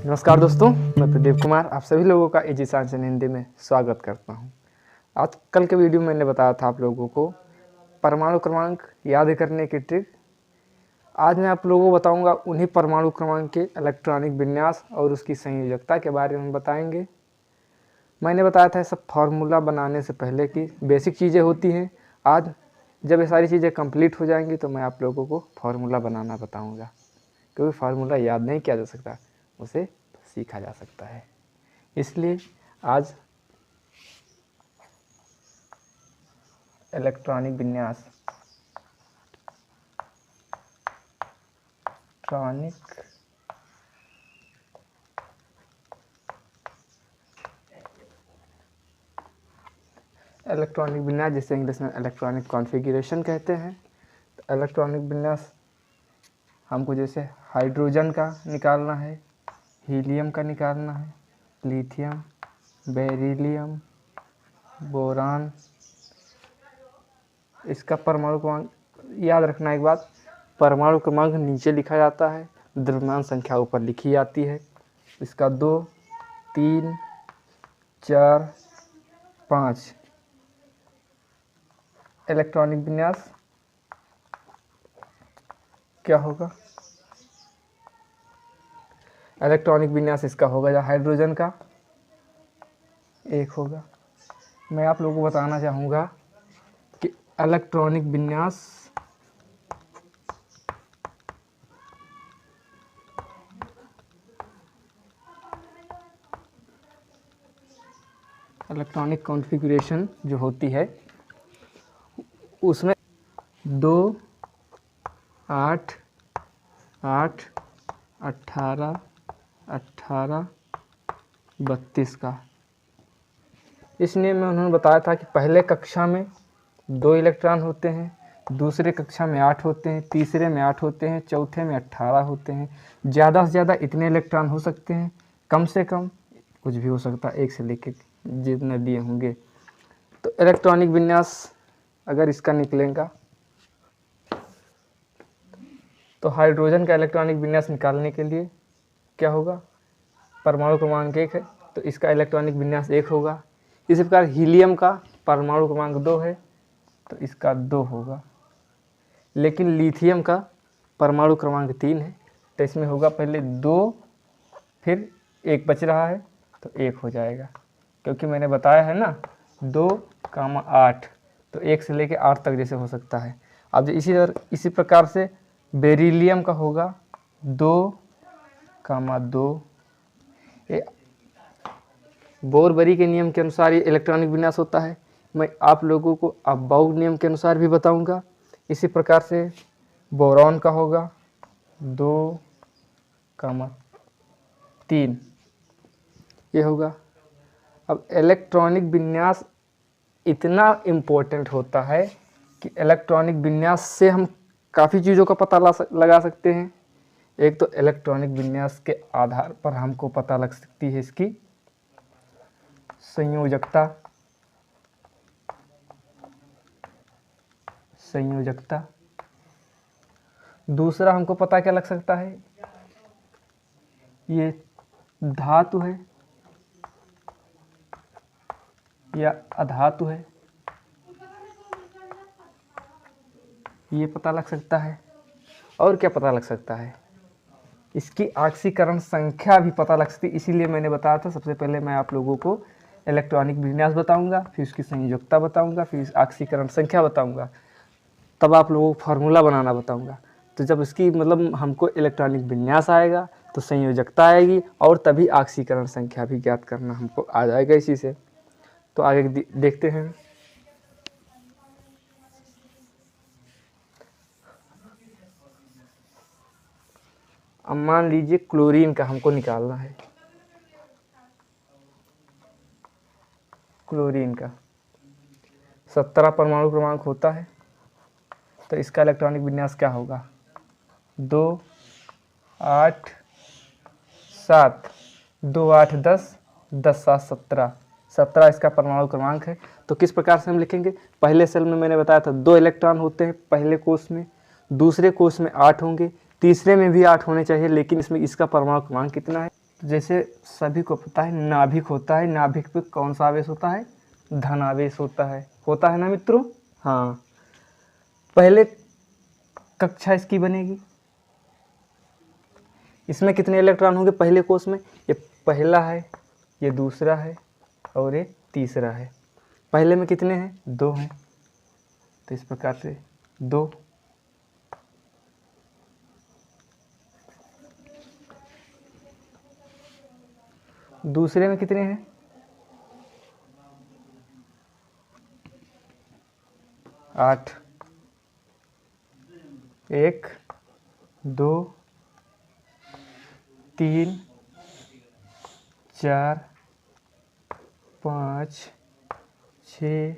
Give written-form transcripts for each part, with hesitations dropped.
नमस्कार दोस्तों, मैं प्रदीप कुमार आप सभी लोगों का इजी साइंस एंड हिंदी में स्वागत करता हूं। आज कल के वीडियो में मैंने बताया था आप लोगों को परमाणु क्रमांक याद करने की ट्रिक। आज मैं आप लोगों को बताऊंगा उन्हीं परमाणु क्रमांक के इलेक्ट्रॉनिक विन्यास और उसकी संयोजकता के बारे में बताएंगे। मैंने बताया था सब फार्मूला बनाने से पहले की बेसिक चीज़ें होती हैं। आज जब ये सारी चीज़ें कंप्लीट हो जाएंगी तो मैं आप लोगों को फार्मूला बनाना बताऊँगा, क्योंकि फार्मूला याद नहीं किया जा सकता, उसे सीखा जा सकता है। इसलिए आज इलेक्ट्रॉनिक विन्यास इलेक्ट्रॉनिक विन्यास जिसे इंग्लिश में इलेक्ट्रॉनिक कॉन्फ़िगरेशन कहते हैं। तो इलेक्ट्रॉनिक विन्यास हमको जैसे हाइड्रोजन का निकालना है, हीलियम का निकालना है, लिथियम, बेरिलियम, बोरान, इसका परमाणु क्रमांक याद रखना। एक बात, परमाणु क्रमांक नीचे लिखा जाता है, द्रव्यमान संख्या ऊपर लिखी जाती है। इसका 2, 3, 4, 5 इलेक्ट्रॉनिक विन्यास क्या होगा? इलेक्ट्रॉनिक विन्यास इसका होगा या हाइड्रोजन का 1 होगा। मैं आप लोगों को बताना चाहूँगा कि इलेक्ट्रॉनिक विन्यास इलेक्ट्रॉनिक कॉन्फ़िगरेशन जो होती है उसमें 2, 8, 8, 18, 18, 32 का। इसलिए मैं उन्होंने बताया था कि पहले कक्षा में 2 इलेक्ट्रॉन होते हैं, दूसरे कक्षा में 8 होते हैं, तीसरे में 8 होते हैं, चौथे में 18 होते हैं। ज़्यादा से ज़्यादा इतने इलेक्ट्रॉन हो सकते हैं, कम से कम कुछ भी हो सकता है, 1 से लेकर जितने दिए होंगे। तो इलेक्ट्रॉनिक विन्यास अगर इसका निकलेगा तो हाइड्रोजन का इलेक्ट्रॉनिक विन्यास निकालने के लिए क्या होगा? परमाणु क्रमांक 1 है तो इसका इलेक्ट्रॉनिक विन्यास 1 होगा। इसी प्रकार हीलियम का परमाणु क्रमांक 2 है तो इसका 2 होगा। लेकिन लिथियम का परमाणु क्रमांक 3 है तो इसमें होगा पहले 2, फिर 1 बच रहा है तो 1 हो जाएगा, क्योंकि मैंने बताया है ना 2, 8 तो 1 से लेकर 8 तक जैसे हो सकता है। अब इसी प्रकार से बेरिलियम का होगा 2, 2। बोर-बरी के नियम के अनुसार ये इलेक्ट्रॉनिक विन्यास होता है। मैं आप लोगों को अबाउट नियम के अनुसार भी बताऊंगा। इसी प्रकार से बोरॉन का होगा 2, 3 ये होगा। अब इलेक्ट्रॉनिक विन्यास इतना इम्पोर्टेंट होता है कि इलेक्ट्रॉनिक विन्यास से हम काफ़ी चीज़ों का पता लगा सकते हैं। एक तो इलेक्ट्रॉनिक विन्यास के आधार पर हमको पता लग सकती है इसकी संयोजकता। दूसरा हमको पता क्या लग सकता है, ये धातु है या अधातु है, ये पता लग सकता है। और क्या पता लग सकता है? इसकी ऑक्सीकरण संख्या भी पता लग सकती है। इसीलिए मैंने बताया था सबसे पहले मैं आप लोगों को इलेक्ट्रॉनिक विन्यास बताऊंगा, फिर उसकी संयोजकता बताऊंगा, फिर ऑक्सीकरण संख्या बताऊंगा, तब आप लोगों को फार्मूला बनाना बताऊंगा। तो जब इसकी मतलब हमको इलेक्ट्रॉनिक विन्यास आएगा तो संयोजकता आएगी और तभी ऑक्सीकरण संख्या भी ज्ञात करना हमको आ जाएगा इसी से। तो आगे देखते हैं। अब मान लीजिए क्लोरीन का हमको निकालना है। क्लोरीन का 17 परमाणु क्रमांक होता है तो इसका इलेक्ट्रॉनिक विन्यास क्या होगा? 2, 8, 7, 2, 8, 10, 10, 7, 17, 17 इसका परमाणु क्रमांक है। तो किस प्रकार से हम लिखेंगे? पहले सेल में मैंने बताया था 2 इलेक्ट्रॉन होते हैं पहले कोष में, दूसरे कोष में 8 होंगे, तीसरे में भी 8 होने चाहिए, लेकिन इसमें इसका परमाणु क्रमांक कितना है? तो जैसे सभी को पता है नाभिक होता है, नाभिक पे कौन सा आवेश होता है? धन आवेश होता है ना मित्रों? हाँ, पहले कक्षा इसकी बनेगी। इसमें कितने इलेक्ट्रॉन होंगे पहले कोष में? ये पहला है, ये दूसरा है और ये तीसरा है। पहले में कितने हैं? 2 हैं, तो इस प्रकार से 2। दूसरे में कितने हैं? 8। 1 2 3 4 5 6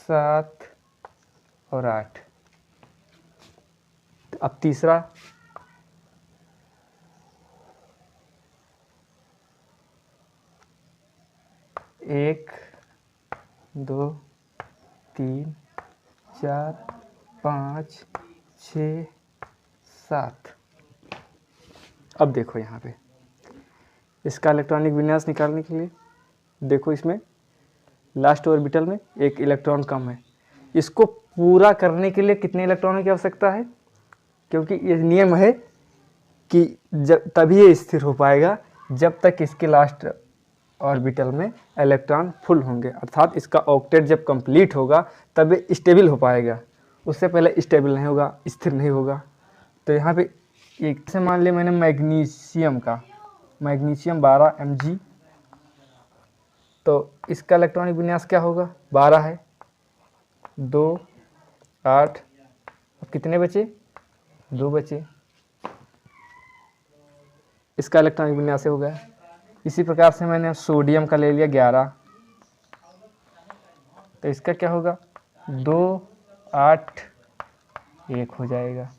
7 और 8। अब तीसरा, 1 2 3 4 5 6 7। अब देखो यहाँ पे इसका इलेक्ट्रॉनिक विन्यास निकालने के लिए देखो, इसमें लास्ट ऑर्बिटल में एक इलेक्ट्रॉन कम है। इसको पूरा करने के लिए कितने इलेक्ट्रॉनों की आवश्यकता है? क्योंकि ये नियम है कि जब तभी ये स्थिर हो पाएगा जब तक इसके लास्ट ऑर्बिटल में इलेक्ट्रॉन फुल होंगे, अर्थात इसका ऑक्टेट जब कंप्लीट होगा तब ये स्टेबल हो पाएगा। उससे पहले स्टेबल नहीं होगा, स्थिर नहीं होगा। तो यहाँ पे एक से मान लिया मैंने मैग्नीशियम 12 Mg, तो इसका इलेक्ट्रॉनिक विन्यास क्या होगा? 12 है, 2 8। अब कितने बचे? 2 बचे। इसका इलेक्ट्रॉनिक विन्यास हो गया। इसी प्रकार से मैंने सोडियम का ले लिया 11, तो इसका क्या होगा? 2 8 1 हो जाएगा।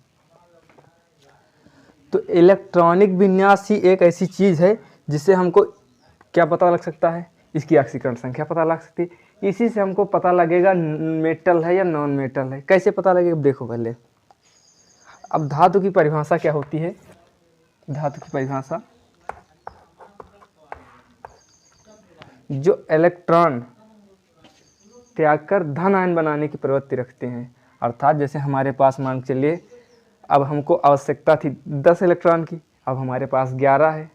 तो इलेक्ट्रॉनिक विन्यास ही एक ऐसी चीज़ है जिससे हमको क्या पता लग सकता है? इसकी ऑक्सीकरण संख्या पता लग सकती है। इसी से हमको पता लगेगा मेटल है या नॉन मेटल है। कैसे पता लगेगा? देखो पहले, अब धातु की परिभाषा क्या होती है? धातु की परिभाषा, जो इलेक्ट्रॉन त्याग कर धन आयन बनाने की प्रवृत्ति रखते हैं। अर्थात जैसे हमारे पास मान के चलिए अब हमको आवश्यकता थी 10 इलेक्ट्रॉन की, अब हमारे पास 11 है,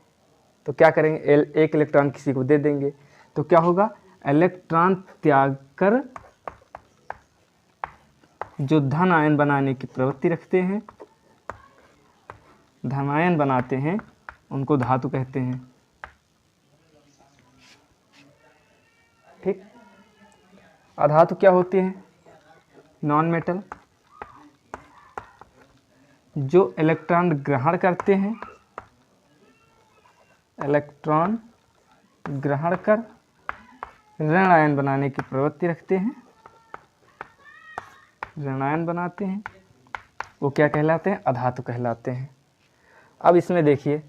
तो क्या करेंगे? एक इलेक्ट्रॉन किसी को दे देंगे, तो क्या होगा? इलेक्ट्रॉन त्याग कर जो धन आयन बनाने की प्रवृत्ति रखते हैं, धन आयन बनाते हैं, उनको धातु कहते हैं। ठीक। अधातु क्या होती है? नॉन मेटल, जो इलेक्ट्रॉन ग्रहण करते हैं, इलेक्ट्रॉन ग्रहण कर ऋण आयन बनाने की प्रवृत्ति रखते हैं, ऋण आयन बनाते हैं, वो क्या कहलाते हैं? अधातु कहलाते हैं। अब इसमें देखिए,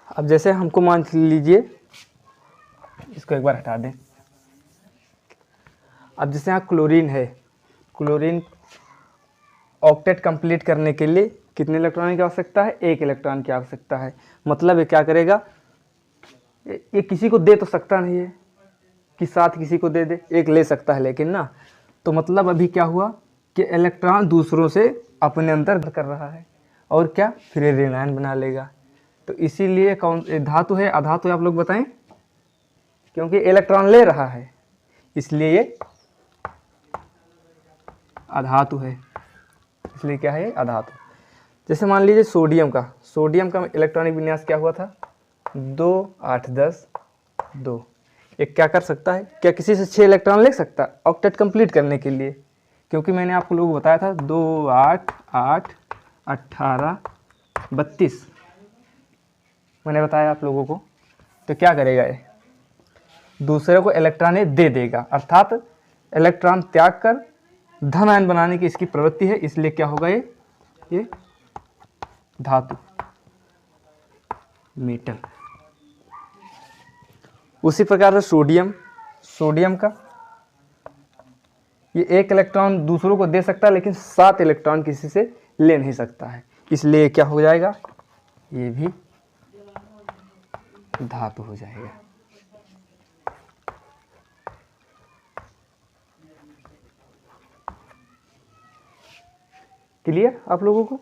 अब जैसे हमको मान लीजिए, इसको एक बार हटा दें। अब जैसे यहाँ क्लोरीन है, क्लोरीन ऑक्टेट कंप्लीट करने के लिए कितने इलेक्ट्रॉन की आवश्यकता है? 1 इलेक्ट्रॉन की आवश्यकता है। मतलब ये क्या करेगा? ये किसी को दे तो सकता नहीं है कि साथ किसी को दे दे, एक ले सकता है लेकिन ना। तो मतलब अभी क्या हुआ कि इलेक्ट्रॉन दूसरों से अपने अंदर कर रहा है और क्या? फिर ये ऋण आयन बना लेगा। तो इसीलिए कौन धातु है? अधातु है? आप लोग बताएं। क्योंकि इलेक्ट्रॉन ले रहा है इसलिए ये अधातु है। इसलिए क्या है? अधातु। जैसे मान लीजिए सोडियम का इलेक्ट्रॉनिक विन्यास क्या हुआ था? 2 8 10 2। एक क्या कर सकता है? क्या किसी से 6 इलेक्ट्रॉन ले सकता है ऑक्टेट कंप्लीट करने के लिए? क्योंकि मैंने आप लोगों को बताया था 2 8 8 18 32 मैंने बताया आप लोगों को। तो क्या करेगा ये? दूसरे को इलेक्ट्रॉन दे देगा, अर्थात इलेक्ट्रॉन त्याग कर धन आयन बनाने की इसकी प्रवृत्ति है, इसलिए क्या होगा? ये धातु, मेटल। उसी प्रकार से सोडियम का ये 1 इलेक्ट्रॉन दूसरों को दे सकता है लेकिन 7 इलेक्ट्रॉन किसी से ले नहीं सकता है, इसलिए क्या हो जाएगा, ये भी धातु हो जाएगा। क्लियर आप लोगों को?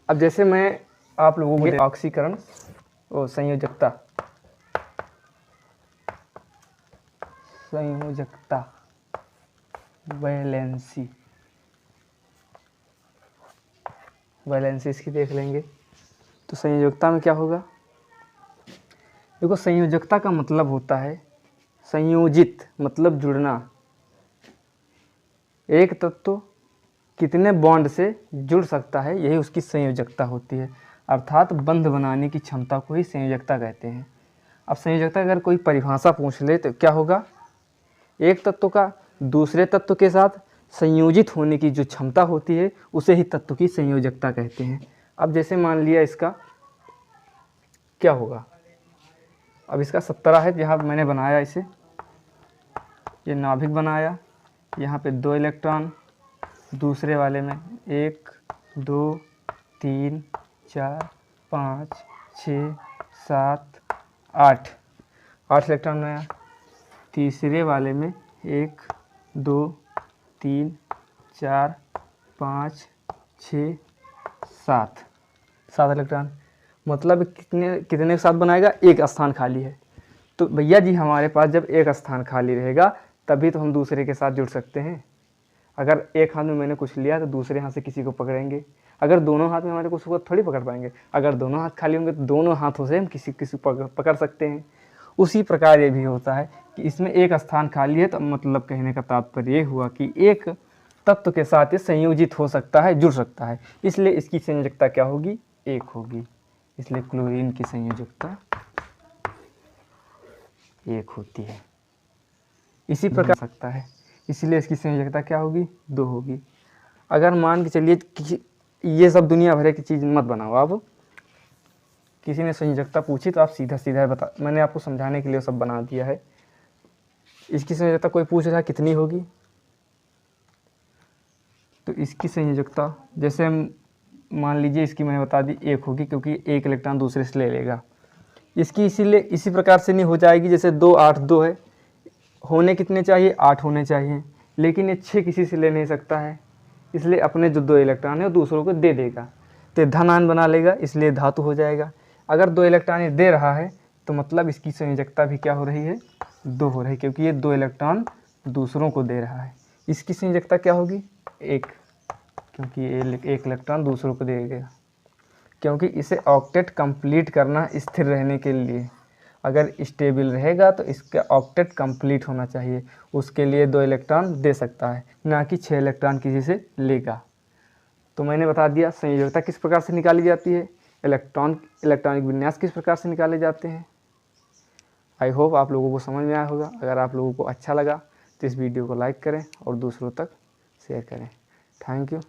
अब जैसे मैं आप लोगों को ऑक्सीकरण और संयोजकता वैलेंसी इसकी देख लेंगे। तो संयोजकता में क्या होगा, देखो संयोजकता का मतलब होता है संयोजित, मतलब जुड़ना। एक तत्व कितने बॉन्ड से जुड़ सकता है, यही उसकी संयोजकता होती है, अर्थात बंध बनाने की क्षमता को ही संयोजकता कहते हैं। अब संयोजकता अगर कोई परिभाषा पूछ ले तो क्या होगा, एक तत्व का दूसरे तत्व के साथ संयोजित होने की जो क्षमता होती है उसे ही तत्व की संयोजकता कहते हैं। अब जैसे मान लिया इसका क्या होगा, अब इसका 17 है, जहाँ मैंने बनाया इसे, ये नाभिक बनाया, यहाँ पे 2 इलेक्ट्रॉन, दूसरे वाले में 1 2 3 4 5 6 7 8 इलेक्ट्रॉन बनाया, तीसरे वाले में 1 2 3 4 5 6 7 इलेक्ट्रॉन, मतलब कितने के साथ बनाएगा, एक स्थान खाली है। तो भैया जी हमारे पास जब एक स्थान खाली रहेगा तभी तो हम दूसरे के साथ जुड़ सकते हैं। अगर एक हाथ में मैंने कुछ लिया तो दूसरे हाथ से किसी को पकड़ेंगे, अगर दोनों हाथ में हमारे कुछ को थोड़ी पकड़ पाएंगे, अगर दोनों हाथ खाली होंगे तो दोनों हाथों से हम किसी पकड़ सकते हैं। उसी प्रकार ये भी होता है कि इसमें एक स्थान खाली है, तो मतलब कहने का तात्पर्य ये हुआ कि एक तत्व के साथ ये संयोजित हो सकता है, जुड़ सकता है, इसलिए इसकी संयोजकता क्या होगी, 1 होगी। इसलिए क्लोरीन की संयोजकता 1 होती है। इसी प्रकार सकता है, इसलिए इसकी संयोजकता क्या होगी, 2 होगी। अगर मान के चलिए कि ये सब दुनिया भर की चीज़ मत बनाओ, आप किसी ने संयोजकता पूछी तो आप सीधा सीधा बता, मैंने आपको समझाने के लिए सब बना दिया है। इसकी संयोजकता कोई पूछ रहा है कितनी होगी, तो इसकी संयोजकता जैसे मान लीजिए इसकी मैंने बता दी 1 होगी, क्योंकि 1 इलेक्ट्रॉन दूसरे से ले लेगा। इसकी इसीलिए इसी प्रकार से नहीं हो जाएगी, जैसे 2 8 2 है, होने कितने चाहिए, 8 होने चाहिए, लेकिन ये 6 किसी से ले नहीं सकता है, इसलिए अपने जो 2 इलेक्ट्रॉन है वो दूसरों को दे देगा, तो धनायन बना लेगा, इसलिए धातु हो जाएगा। अगर 2 इलेक्ट्रॉन ये दे रहा है तो मतलब इसकी संयोजकता भी क्या हो रही है, 2 हो रही है, क्योंकि ये 2 इलेक्ट्रॉन दूसरों को दे रहा है। इसकी संयोजकता क्या होगी, 1, क्योंकि ये 1 इलेक्ट्रॉन दूसरों को देगा, क्योंकि इसे ऑक्टेट कंप्लीट करना स्थिर रहने के लिए, अगर स्टेबल रहेगा तो इसका ऑक्टेट कंप्लीट होना चाहिए, उसके लिए 2 इलेक्ट्रॉन दे सकता है, ना कि 6 इलेक्ट्रॉन किसी से लेगा। तो मैंने बता दिया संयोजकता किस प्रकार से निकाली जाती है, इलेक्ट्रॉनिक विन्यास किस प्रकार से निकाले जाते हैं। आई होप आप लोगों को समझ में आया होगा। अगर आप लोगों को अच्छा लगा तो इस वीडियो को लाइक करें और दूसरों तक शेयर करें। Thank you.